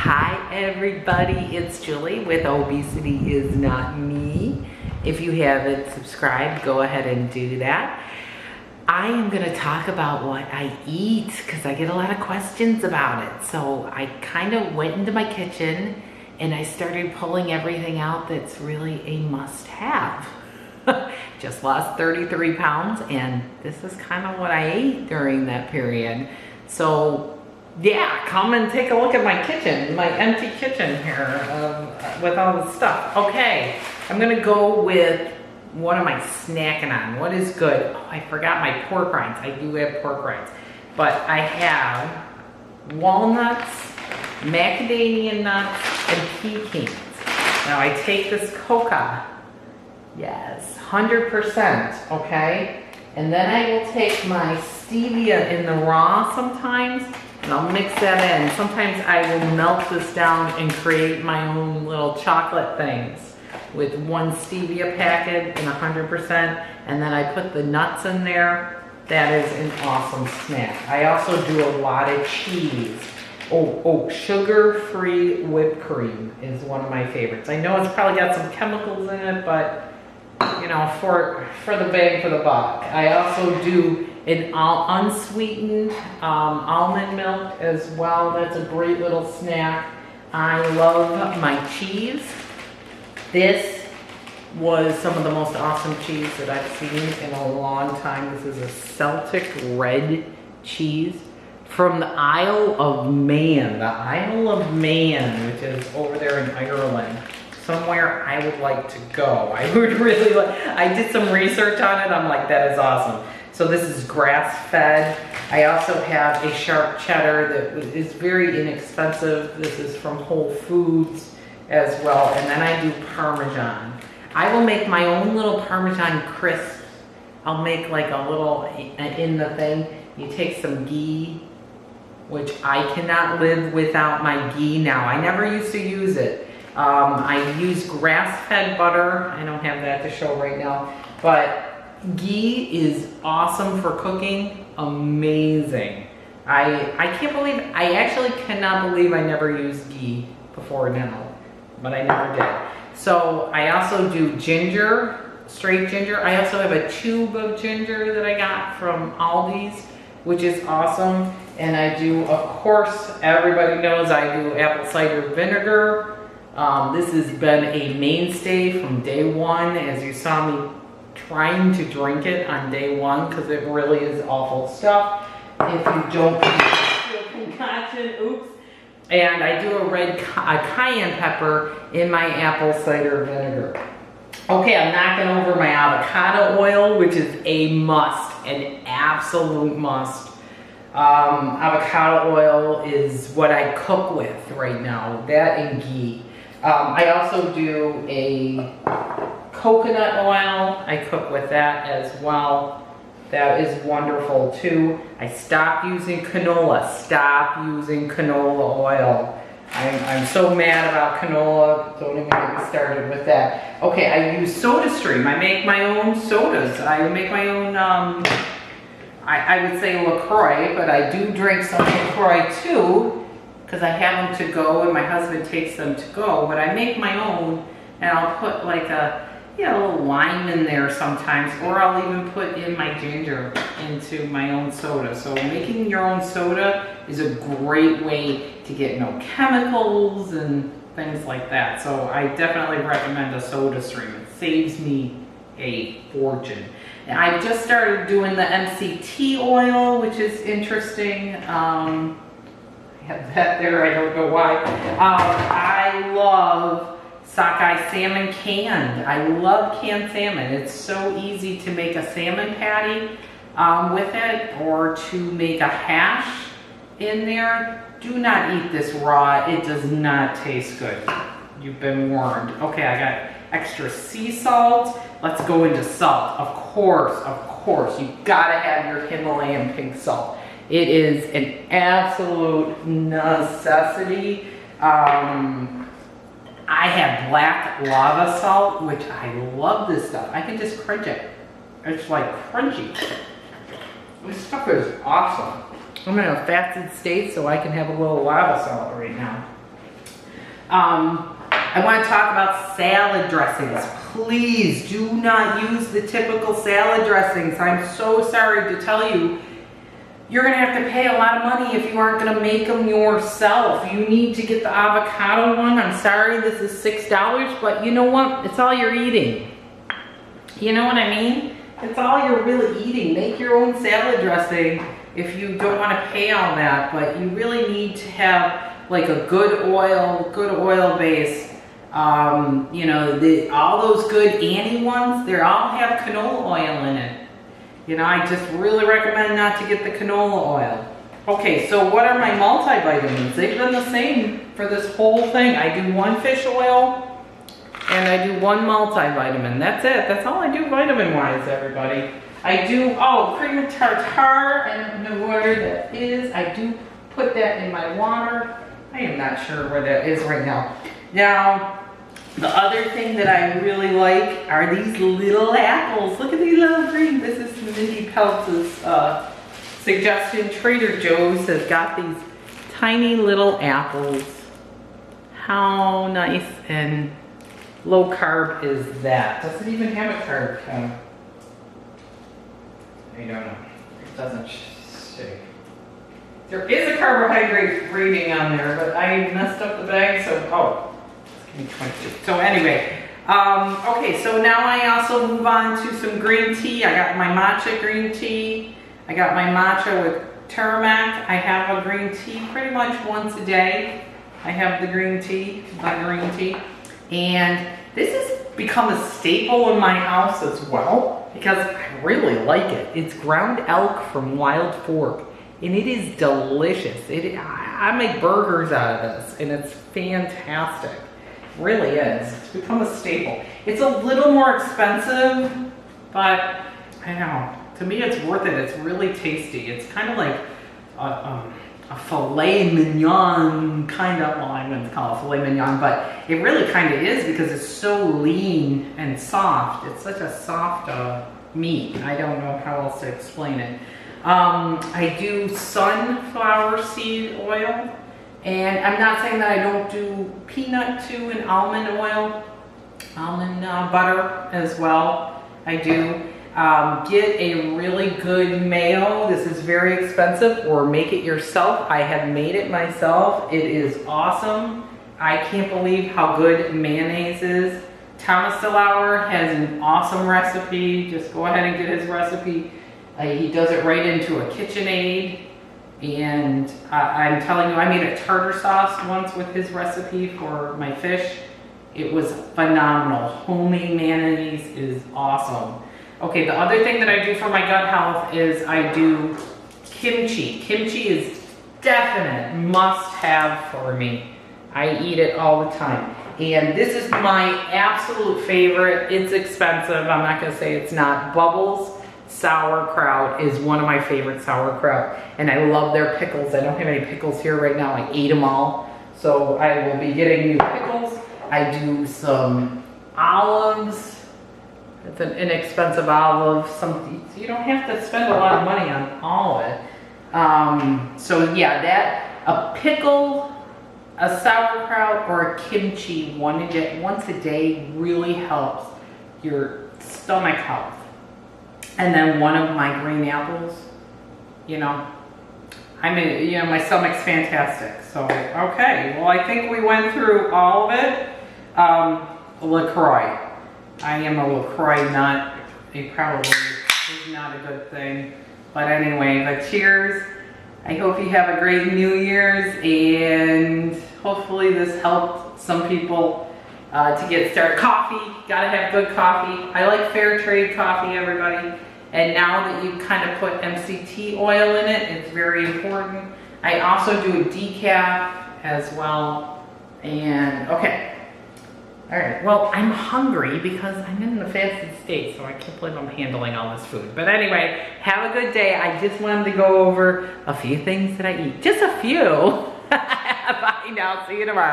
Hi everybody, it's Julie with Obesity Is Not Me. If you haven't subscribed, go ahead and do that. I am going to talk about what I eat because I get a lot of questions about it. So I kind of went into my kitchen and I started pulling everything out that's really a must-have. Just lost 33 pounds and this is kind of what I ate during that period. So yeah, come and take a look at my kitchen, my empty kitchen here with all the stuff. Okay, I'm gonna go with what am I snacking on? What is good? Oh, I forgot my pork rinds. I do have pork rinds. But I have walnuts, macadamia nuts, and pecans. Now I take this coca, yes, 100%, okay? And then I will take my stevia in the raw sometimes, and I'll mix that in. Sometimes I will melt this down and create my own little chocolate things with one stevia packet and 100%, and then I put the nuts in there. That is an awesome snack. I also do a lot of cheese. Oh, sugar-free whipped cream is one of my favorites. I know it's probably got some chemicals in it, but you know, for the bang for the buck. I also do an unsweetened almond milk as well. That's a great little snack. I love my cheese. This was some of the most awesome cheese that I've seen in a long time. This is a Celtic red cheese from the Isle of Man. The Isle of Man, which is over there in Ireland. Somewhere I would like to go. I would really like, I did some research on it. I'm like, that is awesome. So this is grass-fed. I also have a sharp cheddar that is very inexpensive. This is from Whole Foods as well. And then I do Parmesan. I will make my own little Parmesan crisp. I'll make like a little, in the thing, you take some ghee, which I cannot live without my ghee now. I never used to use it. I use grass-fed butter. I don't have that to show right now, but ghee is awesome for cooking. Amazing. I can't believe, I actually cannot believe I never used ghee before now, but I never did. So I also do ginger, straight ginger. I also have a tube of ginger that I got from Aldi's, which is awesome. And I do, of course, everybody knows I do apple cider vinegar. This has been a mainstay from day one, as you saw me trying to drink it on day one, because it really is awful stuff. If you don't feel concoction, oops. And I do a cayenne pepper in my apple cider vinegar. Okay, I'm knocking over my avocado oil, which is a must, an absolute must. Avocado oil is what I cook with right now, that and ghee. I also do a coconut oil. I cook with that as well. That is wonderful too. I stopped using canola. Stop using canola oil. I'm so mad about canola. Don't even get me started with that. Okay, I use SodaStream. I make my own sodas. I make my own, I would say LaCroix, but I do drink some LaCroix too, because I have them to go and my husband takes them to go, but I make my own and I'll put like a little lime in there sometimes, or I'll even put in my ginger into my own soda. So making your own soda is a great way to get no chemicals and things like that. So I definitely recommend a SodaStream. It saves me a fortune. And I just started doing the MCT oil, which is interesting. I have that there, I don't know why. I love sockeye salmon canned. I love canned salmon. It's so easy to make a salmon patty with it, or to make a hash in there. Do not eat this raw. It does not taste good. You've been warned. Okay, I got extra sea salt. Let's go into salt. Of course, you gotta have your Himalayan pink salt. It is an absolute necessity. I have black lava salt, which I love this stuff. I can just crunch it. It's like crunchy. This stuff is awesome. I'm in a fasted state, so I can have a little lava salt right now. I want to talk about salad dressings. Please do not use the typical salad dressings. I'm so sorry to tell you, you're going to have to pay a lot of money if you aren't going to make them yourself. You need to get the avocado one. I'm sorry, this is $6, but you know what? It's all you're eating. You know what I mean? It's all you're really eating. Make your own salad dressing if you don't want to pay all that, but you really need to have like a good oil base. You know, all those good Annie ones, they all have canola oil in it. You know, I just really recommend not to get the canola oil. Okay, so what are my multivitamins? They've been the same for this whole thing. I do one fish oil and I do one multivitamin. That's it. That's all I do vitamin-wise, everybody. I do, cream of tartar. I don't know where that is. I do put that in my water. I am not sure where that is right now. Now, the other thing that I really like are these little apples. Look at these little green. This is Mindy Peltz's suggestion. Trader Joe's has got these tiny little apples. How nice and low carb is that? Does it even have a carb count? I don't know. It doesn't say. There is a carbohydrate rating on there, but I messed up the bag, so, it's 20. So anyway, okay, so now I also move on to some green tea. I got my matcha green tea. I got my matcha with turmeric. I have a green tea pretty much once a day. I have the green tea, my green tea. And this has become a staple in my house as well because I really like it. It's ground elk from Wild Fork. And it is delicious. I make burgers out of this, and it's fantastic. It really is. It's become a staple. It's a little more expensive, but I don't know. To me, it's worth it. It's really tasty. It's kind of like a filet mignon kind of, well, I'm going to call it filet mignon, but it really kind of is because it's so lean and soft. It's such a soft meat. I don't know how else to explain it. I do sunflower seed oil, and I'm not saying that I don't do peanut too and almond oil, almond butter as well. I do. Get a really good mayo. This is very expensive, or make it yourself. I have made it myself. It is awesome. I can't believe how good mayonnaise is. Thomas DeLauer has an awesome recipe. Just go ahead and get his recipe. He does it right into a KitchenAid, and I'm telling you, I made a tartar sauce once with his recipe for my fish. It was phenomenal. Homemade mayonnaise is awesome. Okay, the other thing that I do for my gut health is I do kimchi. Kimchi is definite must-have for me. I eat it all the time. And this is my absolute favorite. It's expensive. I'm not going to say it's not. Bubbles sauerkraut is one of my favorite sauerkraut, and I love their pickles. I don't have any pickles here right now. I ate them all, so I will be getting new pickles. I do some olives. It's an inexpensive olive. You don't have to spend a lot of money on all of it. So yeah, a pickle, a sauerkraut, or a kimchi once a day really helps your stomach health. And then one of my green apples, my stomach's fantastic. So, okay, well, I think we went through all of it. LaCroix. I am a LaCroix nut. It probably is not a good thing. But anyway, but cheers. I hope you have a great New Year's, and hopefully this helped some people to get started. Coffee, gotta have good coffee. I like fair trade coffee, everybody. And now that you kind of put MCT oil in it, it's very important. I also do a decaf as well. And okay. All right, well, I'm hungry because I'm in the fasted state, so I can't believe I'm handling all this food. But anyway, have a good day. I just wanted to go over a few things that I eat. Just a few. Bye now, see you tomorrow.